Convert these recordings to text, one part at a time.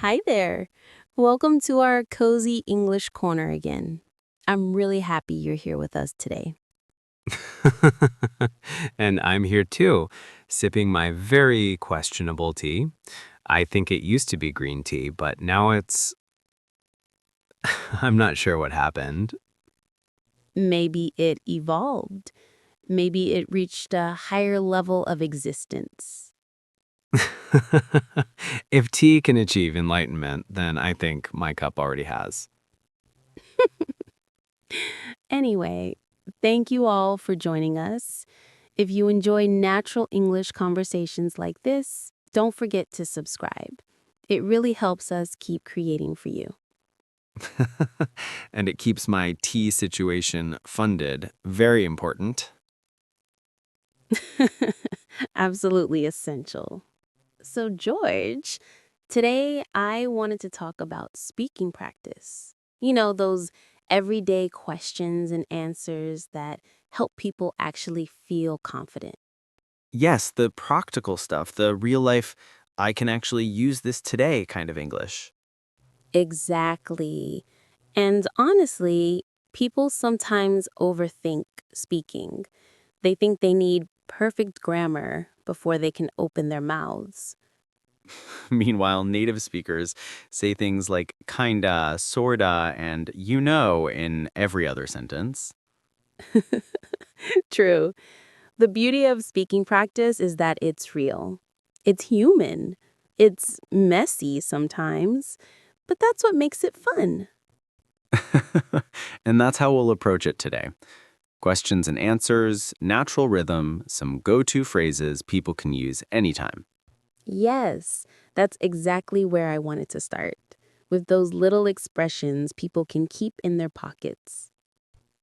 Hi there. Welcome to our cozy English corner again. I'm really happy you're here with us today. And I'm here too, sipping my very questionable tea. I think it used to be green tea, but now it's. I'm not sure what happened. Maybe it evolved. Maybe it reached a higher level of existence. If tea can achieve enlightenment, then I think my cup already has. Anyway, thank you all for joining us. If you enjoy natural English conversations like this, don't forget to subscribe. It really helps us keep creating for you. And it keeps my tea situation funded. Very important. Absolutely essential. So, George, today I wanted to talk about speaking practice. Those everyday questions and answers that help people actually feel confident. Yes, the practical stuff, the real life, I can actually use this today kind of English. Exactly. And honestly, people sometimes overthink speaking. They think they need perfect grammar before they can open their mouths. Meanwhile, native speakers say things like kinda, sorta, and you know in every other sentence. True. The beauty of speaking practice is that it's real. It's human. It's messy sometimes, but that's what makes it fun. And that's how we'll approach it today. Questions and answers, natural rhythm, some go to phrases people can use anytime. Yes, that's exactly where I wanted to start, with those little expressions people can keep in their pockets.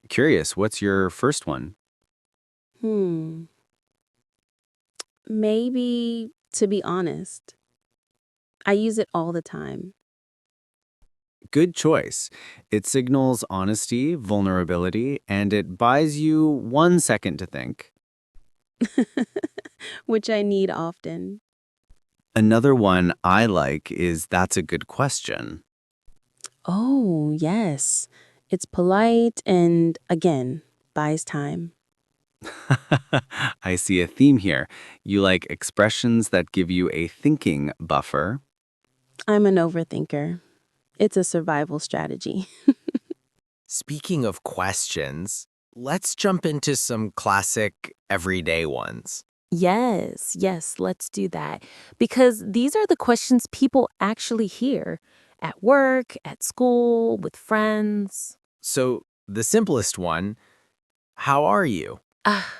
Curious, what's your first one? Hmm, maybe to be honest, I use it all the time. Good choice. It signals honesty, vulnerability, and it buys you 1 second to think. Which I need often. Another one I like is that's a good question. Oh, yes. It's polite and, again, buys time. I see a theme here. You like expressions that give you a thinking buffer. I'm an overthinker. It's a survival strategy. Speaking of questions, let's jump into some classic everyday ones. Yes, yes, let's do that. Because these are the questions people actually hear at work, at school, with friends. So, the simplest one, how are you? Ah,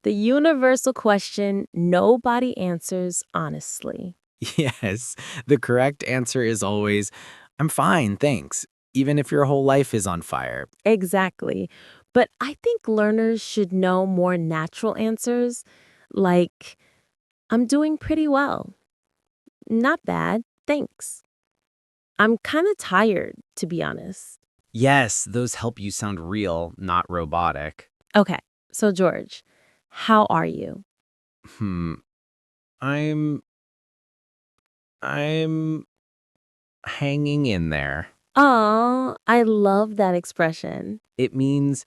the universal question nobody answers honestly. Yes, the correct answer is always, I'm fine, thanks, even if your whole life is on fire. Exactly. But I think learners should know more natural answers, like, I'm doing pretty well. Not bad, thanks. I'm kind of tired, to be honest. Yes, those help you sound real, not robotic. Okay, so George, how are you? Hmm. I'm I'm hanging in there. Oh, I love that expression. It means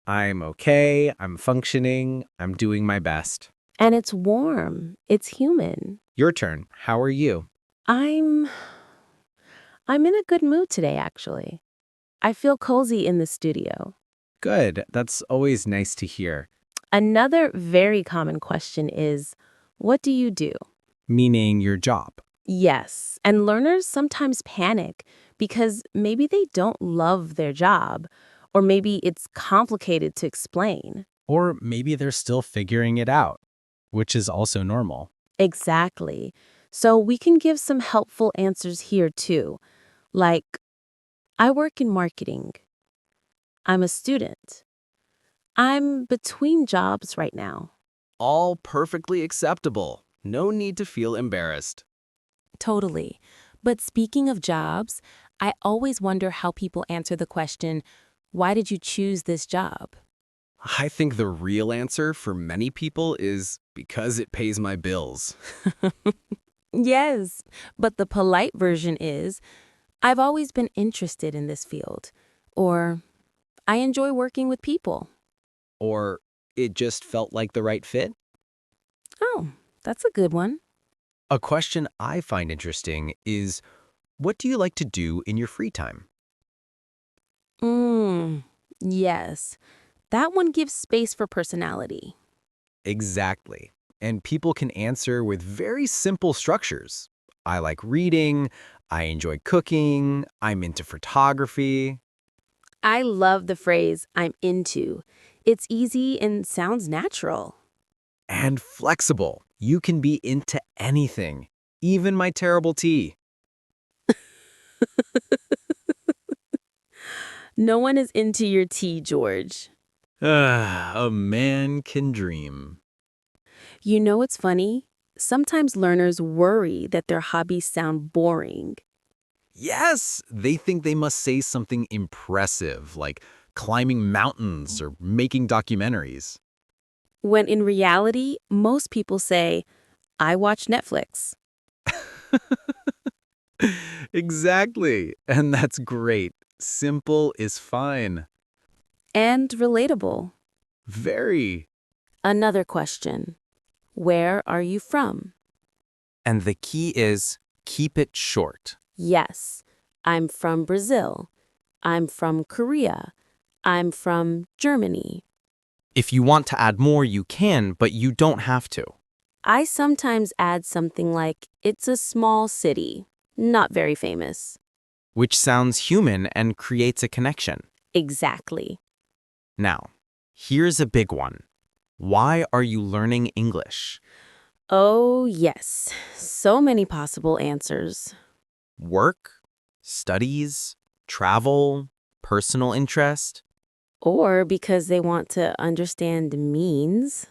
I'm okay, I'm functioning, I'm doing my best. And it's warm. It's human. Your turn. How are you? I'm I'm in a good mood today actually. I feel cozy in the studio. Good. That's always nice to hear. Another very common question is, what do you do? Meaning your job. Yes, and learners sometimes panic because maybe they don't love their job, or maybe it's complicated to explain. Or maybe they're still figuring it out, which is also normal. Exactly. So we can give some helpful answers here too, like, I work in marketing. I'm a student. I'm between jobs right now. All perfectly acceptable. No need to feel embarrassed. Totally. But speaking of jobs, I always wonder how people answer the question, why did you choose this job? I think the real answer for many people is because it pays my bills. Yes, but the polite version is, I've always been interested in this field, or I enjoy working with people. Or it just felt like the right fit? Oh, that's a good one. A question I find interesting is, what do you like to do in your free time? Yes. That one gives space for personality. Exactly. And people can answer with very simple structures. I like reading, I enjoy cooking, I'm into photography. I love the phrase, I'm into. It's easy and sounds natural. And flexible. You can be into anything, even my terrible tea. No one is into your tea, George. A man can dream. You know what's funny? Sometimes learners worry that their hobbies sound boring. Yes, they think they must say something impressive, like climbing mountains or making documentaries. When in reality, most people say, I watch Netflix. Exactly. And that's great. Simple is fine. And relatable. Very. Another question. Where are you from? And the key is keep it short. Yes, I'm from Brazil. I'm from Korea. I'm from Germany. If you want to add more, you can, but you don't have to. I sometimes add something like, it's a small city, not very famous. Which sounds human and creates a connection. Exactly. Now, here's a big one. Why are you learning English? Oh, yes. So many possible answers. Work? Studies? Travel? Personal interest? Or because they want to understand means.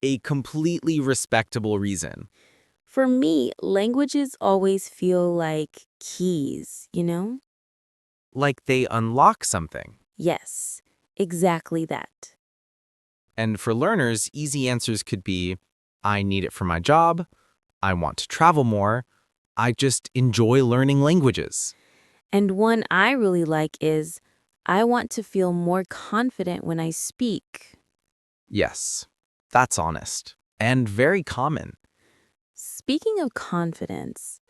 A completely respectable reason. For me, languages always feel like keys, you know? Like they unlock something. Yes, exactly that. And for learners, easy answers could be, I need it for my job, I want to travel more, I just enjoy learning languages. And one I really like is, I want to feel more confident when I speak. Yes, that's honest. And very common. Speaking of confidence,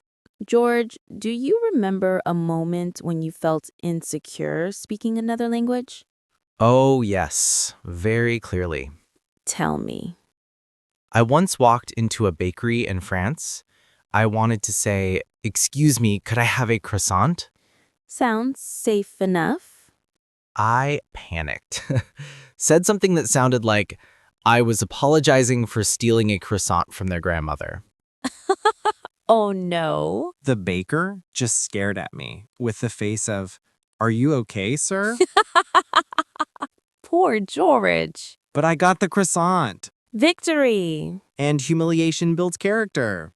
George, do you remember a moment when you felt insecure speaking another language? Oh, yes, very clearly. Tell me. I once walked into a bakery in France. I wanted to say, "Excuse me, could I have a croissant?" Sounds safe enough. I panicked. Said something that sounded like I was apologizing for stealing a croissant from their grandmother. Oh no. The baker just stared at me with the face of, "Are you okay, sir?" Poor George. But I got the croissant. Victory. And humiliation builds character.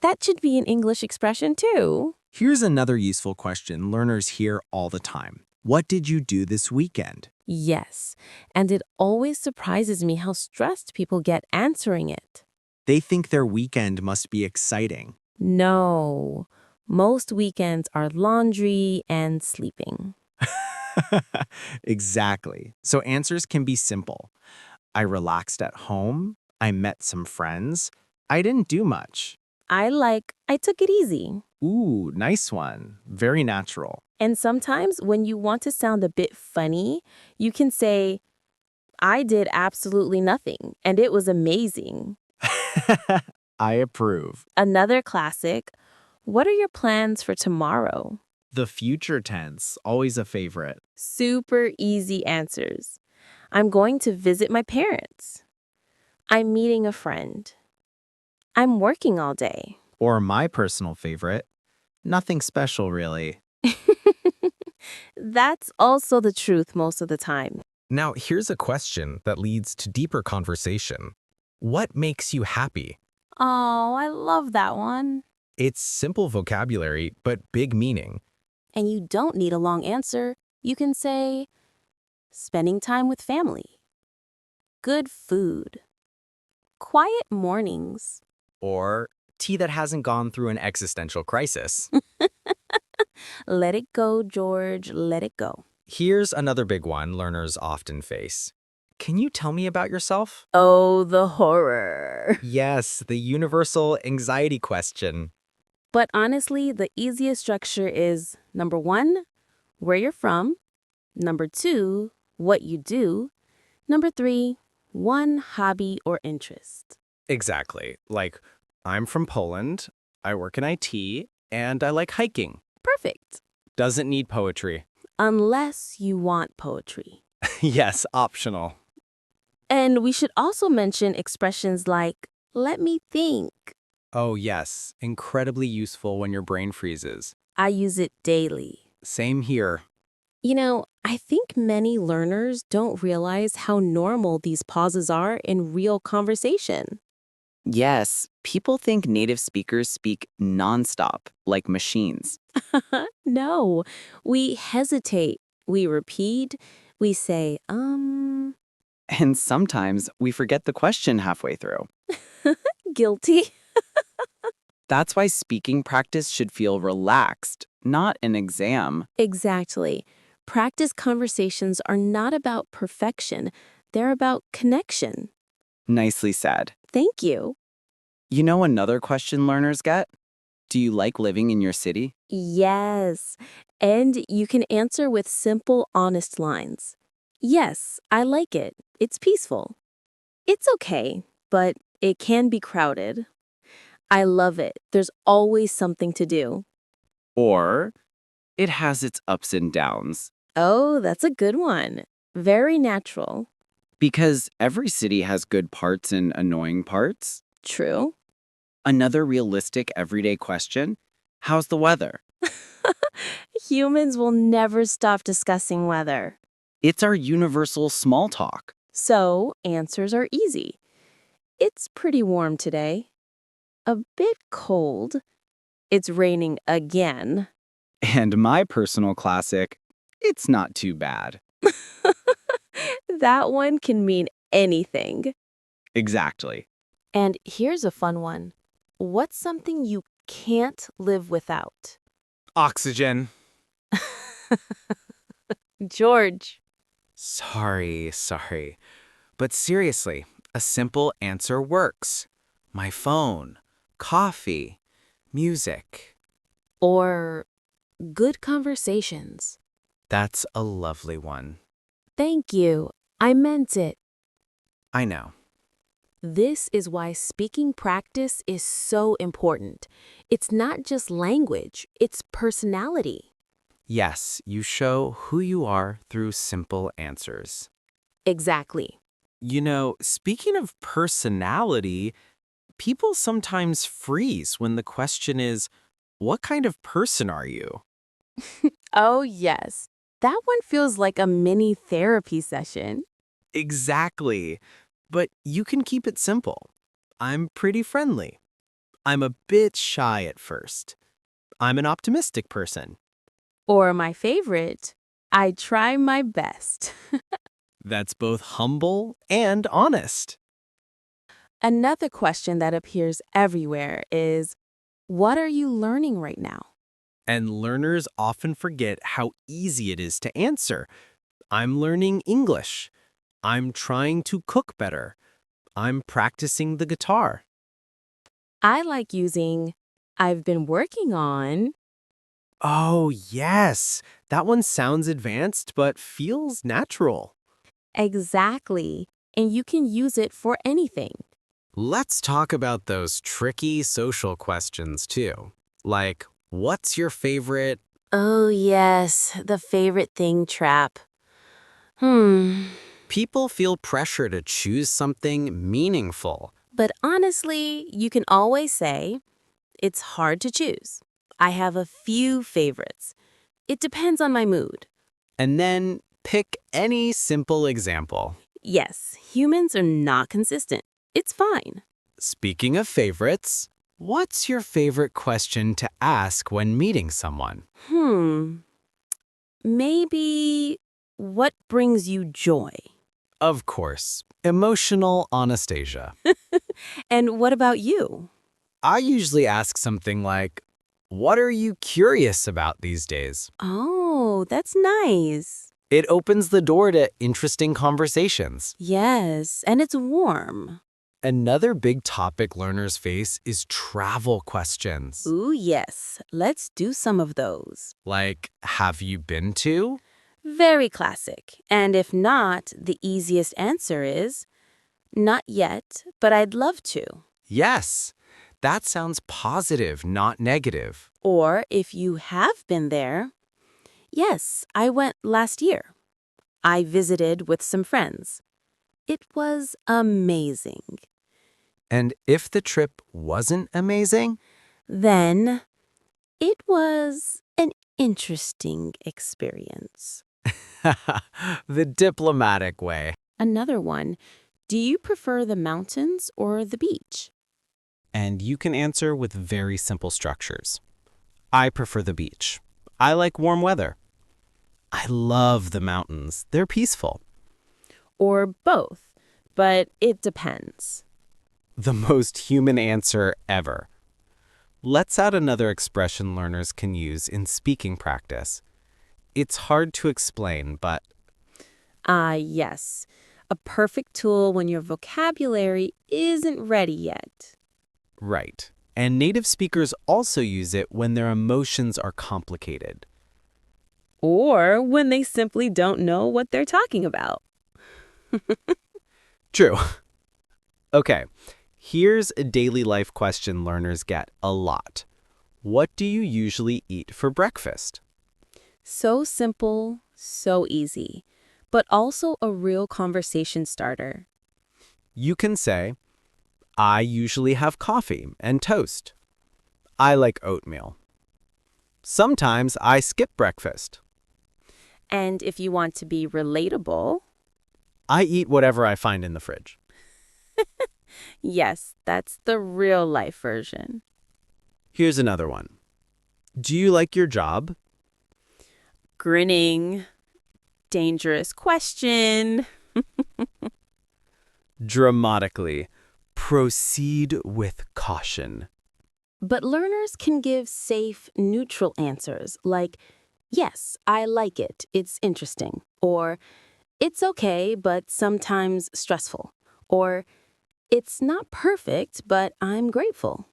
That should be an English expression too. Here's another useful question learners hear all the time. What did you do this weekend? Yes, and it always surprises me how stressed people get answering it. They think their weekend must be exciting. No, most weekends are laundry and sleeping. Exactly. So answers can be simple. I relaxed at home. I met some friends. I didn't do much. I took it easy. Ooh, nice one. Very natural. And sometimes when you want to sound a bit funny, you can say, I did absolutely nothing, and it was amazing. I approve. Another classic, what are your plans for tomorrow? The future tense, always a favorite. Super easy answers. I'm going to visit my parents. I'm meeting a friend. I'm working all day. Or my personal favorite, nothing special really. That's also the truth most of the time. Now, here's a question that leads to deeper conversation. What makes you happy? Oh, I love that one. It's simple vocabulary, but big meaning. And you don't need a long answer. You can say, spending time with family, good food, quiet mornings, Or tea that hasn't gone through an existential crisis. Let it go, George. Let it go. Here's another big one learners often face. Can you tell me about yourself? Oh, the horror. Yes, the universal anxiety question. But honestly, the easiest structure is number 1, where you're from. Number 2, what you do. Number 3, one hobby or interest. Exactly. Like, I'm from Poland, I work in IT, and I like hiking. Perfect. Doesn't need poetry. Unless you want poetry. Yes, optional. And we should also mention expressions like, let me think. Oh, yes. Incredibly useful when your brain freezes. I use it daily. Same here. You know, I think many learners don't realize how normal these pauses are in real conversation. Yes, people think native speakers speak nonstop, like machines. No, we hesitate, we repeat, we say, And sometimes we forget the question halfway through. guilty. That's why speaking practice should feel relaxed, not an exam. Exactly. Practice conversations are not about perfection, they're about connection. Nicely said. Thank you. You know another question learners get? Do you like living in your city? Yes. And you can answer with simple, honest lines. Yes, I like it. It's peaceful. It's okay, but it can be crowded. I love it. There's always something to do. Or it has its ups and downs. Oh, that's a good one. Very natural. Because every city has good parts and annoying parts. True. Another realistic everyday question, how's the weather? Humans will never stop discussing weather. It's our universal small talk. So, answers are easy. It's pretty warm today. A bit cold. It's raining again. And my personal classic, it's not too bad. That one can mean anything. Exactly. And here's a fun one. What's something you can't live without? Oxygen. George. Sorry. But seriously, a simple answer works. My phone, coffee, music. Or good conversations. That's a lovely one. Thank you. I meant it. I know. This is why speaking practice is so important. It's not just language, it's personality. Yes, you show who you are through simple answers. Exactly. You know, speaking of personality, people sometimes freeze when the question is, what kind of person are you? Oh, yes. That one feels like a mini therapy session. Exactly. But you can keep it simple. I'm pretty friendly. I'm a bit shy at first. I'm an optimistic person. Or my favorite, I try my best. That's both humble and honest. Another question that appears everywhere is, what are you learning right now? And learners often forget how easy it is to answer. I'm learning English. I'm trying to cook better. I'm practicing the guitar. I like using, I've been working on. Oh, yes. That one sounds advanced but feels natural. Exactly. And you can use it for anything. Let's talk about those tricky social questions too. Like, what's your favorite? Oh, yes, the favorite thing trap. People feel pressure to choose something meaningful. But honestly, you can always say, it's hard to choose. I have a few favorites. It depends on my mood. And then pick any simple example. Yes, humans are not consistent. It's fine. Speaking of favorites, what's your favorite question to ask when meeting someone? Maybe, what brings you joy? Of course, emotional Anastasia. And what about you? I usually ask something like, what are you curious about these days? Oh, that's nice. It opens the door to interesting conversations. Yes, and it's warm. Another big topic learners face is travel questions. Ooh, yes. Let's do some of those. Like, have you been to? Very classic. And if not, the easiest answer is, not yet, but I'd love to. Yes. That sounds positive, not negative. Or if you have been there, yes, I went last year. I visited with some friends. It was amazing. And if the trip wasn't amazing? Then it was an interesting experience. The diplomatic way. Another one, do you prefer the mountains or the beach? And you can answer with very simple structures. I prefer the beach. I like warm weather. I love the mountains. They're peaceful. Or both, but it depends. The most human answer ever. Let's add another expression learners can use in speaking practice. It's hard to explain, but Yes. A perfect tool when your vocabulary isn't ready yet. right. And native speakers also use it when their emotions are complicated. Or when they simply don't know what they're talking about. True. Okay, here's a daily life question learners get a lot. What do you usually eat for breakfast? So simple, so easy, but also a real conversation starter. You can say, I usually have coffee and toast. I like oatmeal. Sometimes I skip breakfast. And if you want to be relatable, I eat whatever I find in the fridge. yes, that's the real life version. Here's another one. Do you like your job? Grinning. Dangerous question. Dramatically, proceed with caution. But learners can give safe, neutral answers like, yes, I like it, it's interesting. Or, it's okay, but sometimes stressful. Or, it's not perfect, but I'm grateful.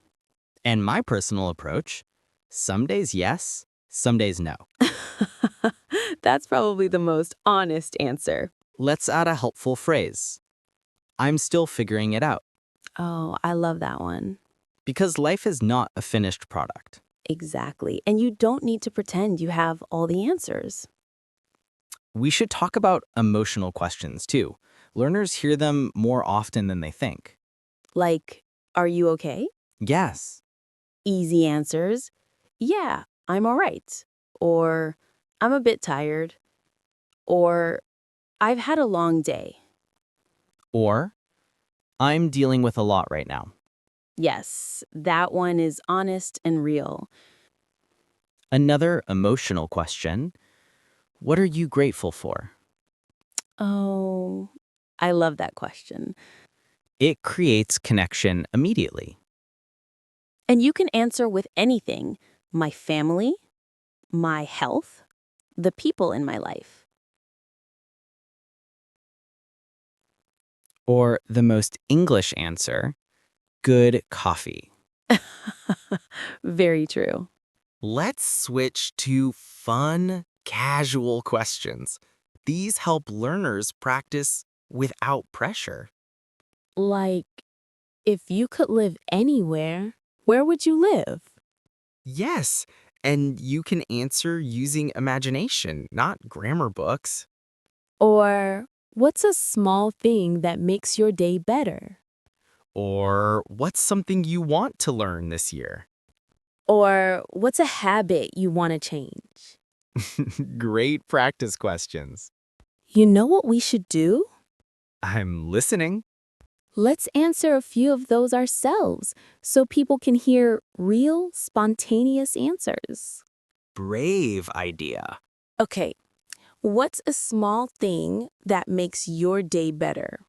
And my personal approach, some days yes, some days no. That's probably the most honest answer. Let's add a helpful phrase. I'm still figuring it out. Oh, I love that one. Because life is not a finished product. Exactly. And you don't need to pretend you have all the answers. We should talk about emotional questions too. Learners hear them more often than they think. Like, are you okay? Yes. Easy answers. Yeah, I'm all right. Or, I'm a bit tired. Or, I've had a long day. Or, I'm dealing with a lot right now. Yes, that one is honest and real. Another emotional question. What are you grateful for? Oh, I love that question. It creates connection immediately. And you can answer with anything. My family, my health, the people in my life. Or the most English answer, good coffee. Very true. Let's switch to fun, casual questions. These help learners practice without pressure. Like, if you could live anywhere, where would you live? Yes, and you can answer using imagination, not grammar books. Or, what's a small thing that makes your day better? Or what's something you want to learn this year? Or, what's a habit you want to change? Great practice questions. You know what we should do? I'm listening. Let's answer a few of those ourselves so people can hear real, spontaneous answers. Brave idea. Okay, what's a small thing that makes your day better?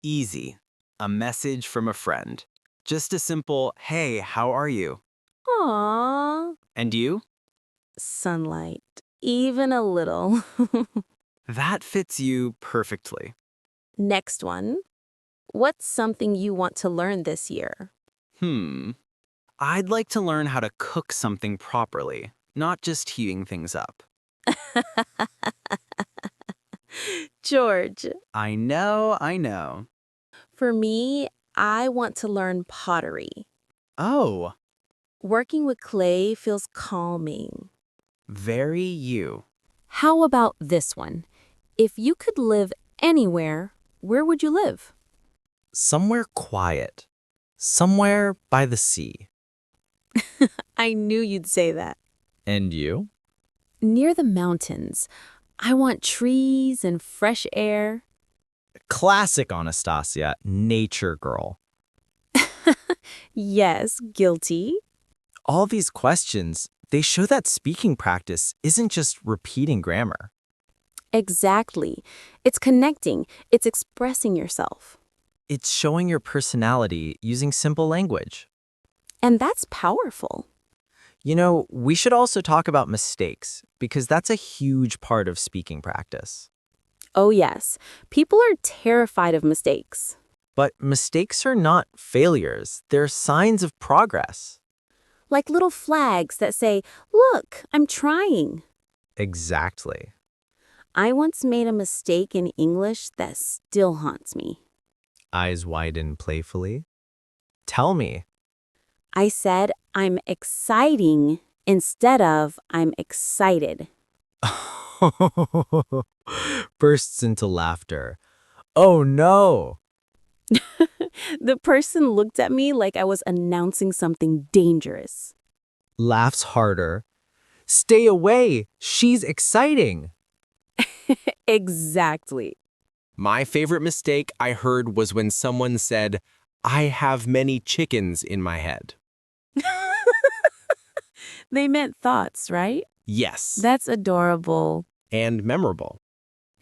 Easy. A message from a friend. Just a simple, hey, how are you? Aww. And you? Sunlight. Even a little. That fits you perfectly. Next one. What's something you want to learn this year? I'd like to learn how to cook something properly, not just heating things up. George. I know. For me, I want to learn pottery. Oh, Working with clay feels calming. very you. How about this one? If you could live anywhere, where would you live? Somewhere quiet. Somewhere by the sea. I knew you'd say that. And you? Near the mountains. I want trees and fresh air. Classic Anastasia, nature girl. Yes, guilty. All these questions, they show that speaking practice isn't just repeating grammar. Exactly. It's connecting. It's expressing yourself. It's showing your personality using simple language. And that's powerful. You know, we should also talk about mistakes, because that's a huge part of speaking practice. Oh, yes. People are terrified of mistakes. But mistakes are not failures, they're signs of progress. Like little flags that say, look, I'm trying. Exactly. I once made a mistake in English that still haunts me. Eyes widen playfully. Tell me. I said, I'm exciting instead of I'm excited. Bursts into laughter. Oh no! The person looked at me like I was announcing something dangerous. Laughs harder. Stay away! She's exciting! Exactly. My favorite mistake I heard was when someone said, I have many chickens in my head. They meant thoughts, right? Yes, That's adorable. and memorable.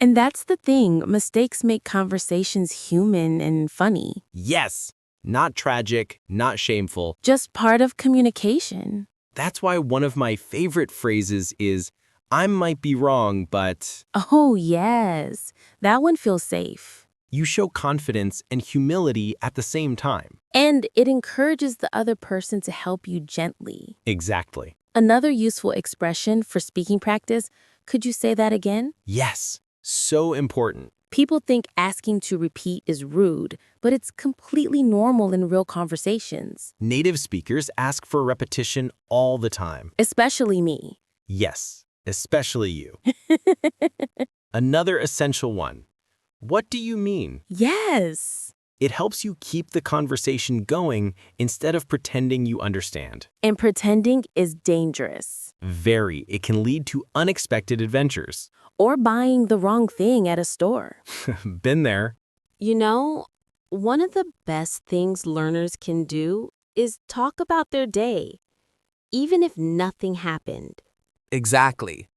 And that's the thing. Mistakes make conversations human and funny. Yes, not tragic, not shameful. Just part of communication. That's why one of my favorite phrases is, I might be wrong, but Oh, yes. That one feels safe. you show confidence and humility at the same time. And it encourages the other person to help you gently. Exactly. Another useful expression for speaking practice, could you say that again? Yes, so important. People think asking to repeat is rude, but it's completely normal in real conversations. Native speakers ask for repetition all the time. Especially me. Yes, especially you. Another essential one. What do you mean? Yes. It helps you keep the conversation going instead of pretending you understand. And pretending is dangerous. Very. It can lead to unexpected adventures. Or buying the wrong thing at a store. Been there. You know, one of the best things learners can do is talk about their day, even if nothing happened. Exactly.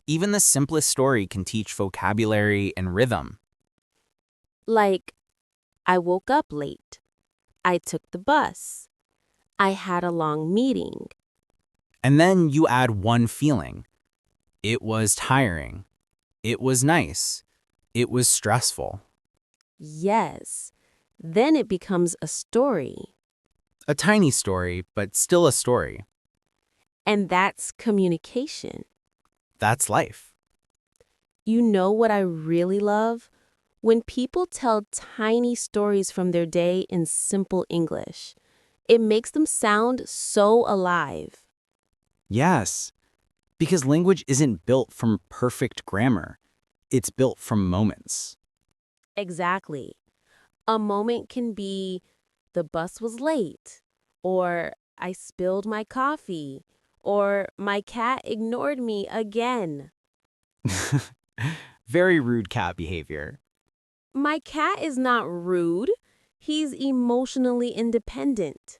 Even the simplest story can teach vocabulary and rhythm. Like, I woke up late. I took the bus. I had a long meeting. And then you add one feeling. It was tiring. It was nice. It was stressful. Yes. Then it becomes a story. A tiny story, but still a story. And that's communication. That's life. You know what I really love? When people tell tiny stories from their day in simple English. It makes them sound so alive. Yes, because language isn't built from perfect grammar. It's built from moments. Exactly. A moment can be, the bus was late, or I spilled my coffee, or my cat ignored me again. Very rude cat behavior. My cat is not rude. He's emotionally independent.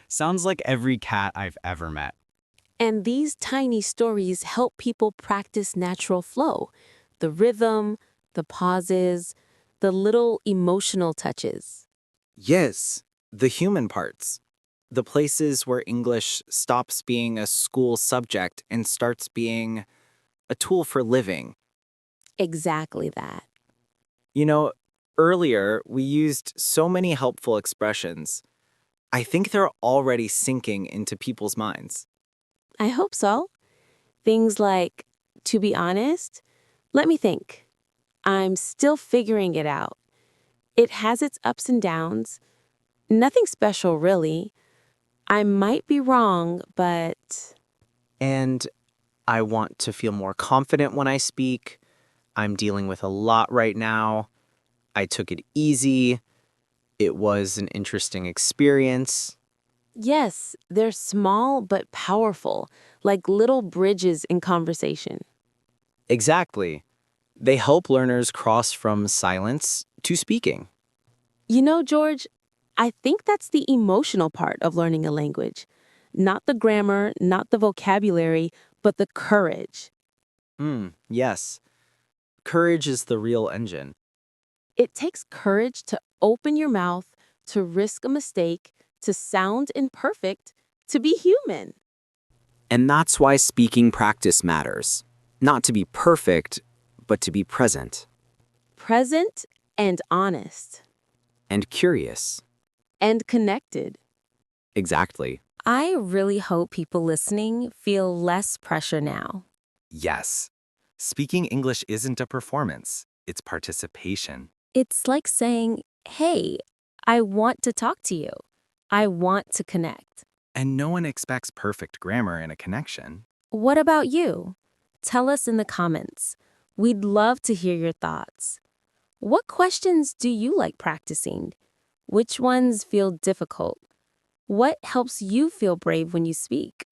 Sounds like every cat I've ever met. And these tiny stories help people practice natural flow, the rhythm, the pauses, the little emotional touches. Yes, the human parts. The places where English stops being a school subject and starts being a tool for living. Exactly that. You know, earlier we used so many helpful expressions. I think they're already sinking into people's minds. I hope so. Things like, to be honest, let me think. I'm still figuring it out. It has its ups and downs. Nothing special, really. I might be wrong, but And I want to feel more confident when I speak. I'm dealing with a lot right now. I took it easy. It was an interesting experience. yes, they're small but powerful, like little bridges in conversation. Exactly. They help learners cross from silence to speaking. You know, George, I think that's the emotional part of learning a language. Not the grammar, not the vocabulary, but the courage. Yes. Courage is the real engine. It takes courage to open your mouth, to risk a mistake, to sound imperfect, to be human. And that's why speaking practice matters. Not to be perfect, but to be present Present and honest and curious. and connected. Exactly. I really hope people listening feel less pressure now. Yes. Speaking English isn't a performance, it's participation. It's like saying, hey, I want to talk to you. I want to connect. And no one expects perfect grammar in a connection. What about you? Tell us in the comments. We'd love to hear your thoughts. What questions do you like practicing? Which ones feel difficult? What helps you feel brave when you speak?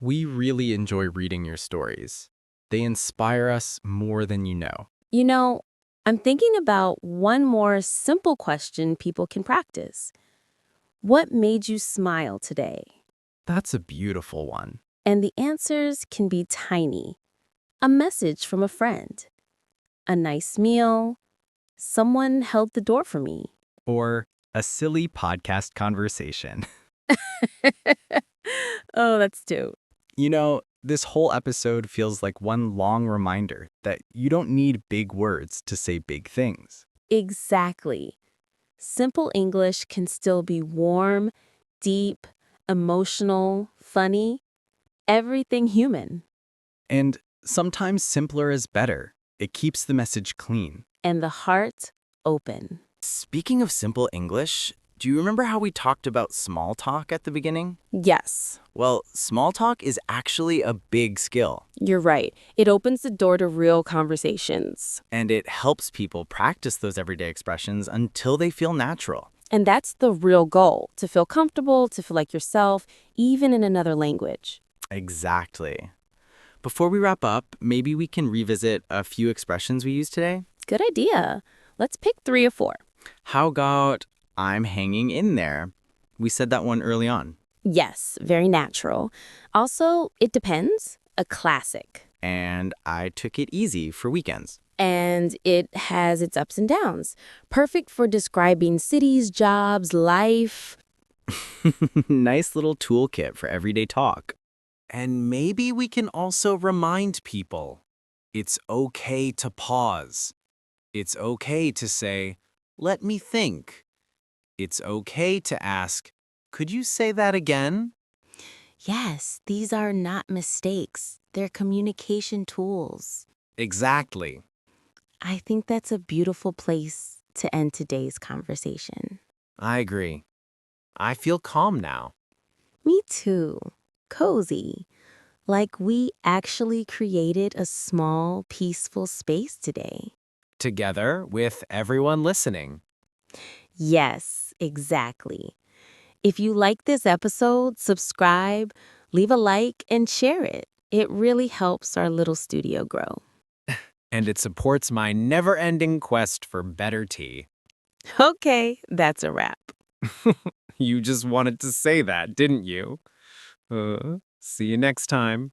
We really enjoy reading your stories. They inspire us more than you know. You know, I'm thinking about one more simple question people can practice. What made you smile today? That's a beautiful one. And the answers can be tiny. A message from a friend, a nice meal, someone held the door for me. Or a silly podcast conversation. Oh, that's two. You know, this whole episode feels like one long reminder that you don't need big words to say big things. Exactly. Simple English can still be warm, deep, emotional, funny, everything human. And sometimes simpler is better. It keeps the message clean. And the heart open. Speaking of simple English, do you remember how we talked about small talk at the beginning? Yes, Well, small talk is actually a big skill, you're right. It opens the door to real conversations. and it helps people practice those everyday expressions until they feel natural. And that's the real goal, to feel comfortable, to feel like yourself, even in another language. Exactly. Before we wrap up, maybe we can revisit a few expressions we used today. Good idea. Let's pick 3 or 4. How about I'm hanging in there? We said that one early on. Yes, very natural. Also, it depends. A classic. And I took it easy for weekends. And it has its ups and downs. Perfect for describing cities, jobs, life. Nice little toolkit for everyday talk. And maybe we can also remind people it's okay to pause. It's okay to say, let me think. It's okay to ask, could you say that again? Yes, these are not mistakes. They're communication tools. Exactly. I think that's a beautiful place to end today's conversation. I agree. I feel calm now. Me too. Cozy. Like we actually created a small, peaceful space today. Together with everyone listening. Yes, exactly. If you like this episode, subscribe, leave a like, and share it. It really helps our little studio grow. And it supports my never-ending quest for better tea. Okay, that's a wrap. You just wanted to say that, didn't you? See you next time.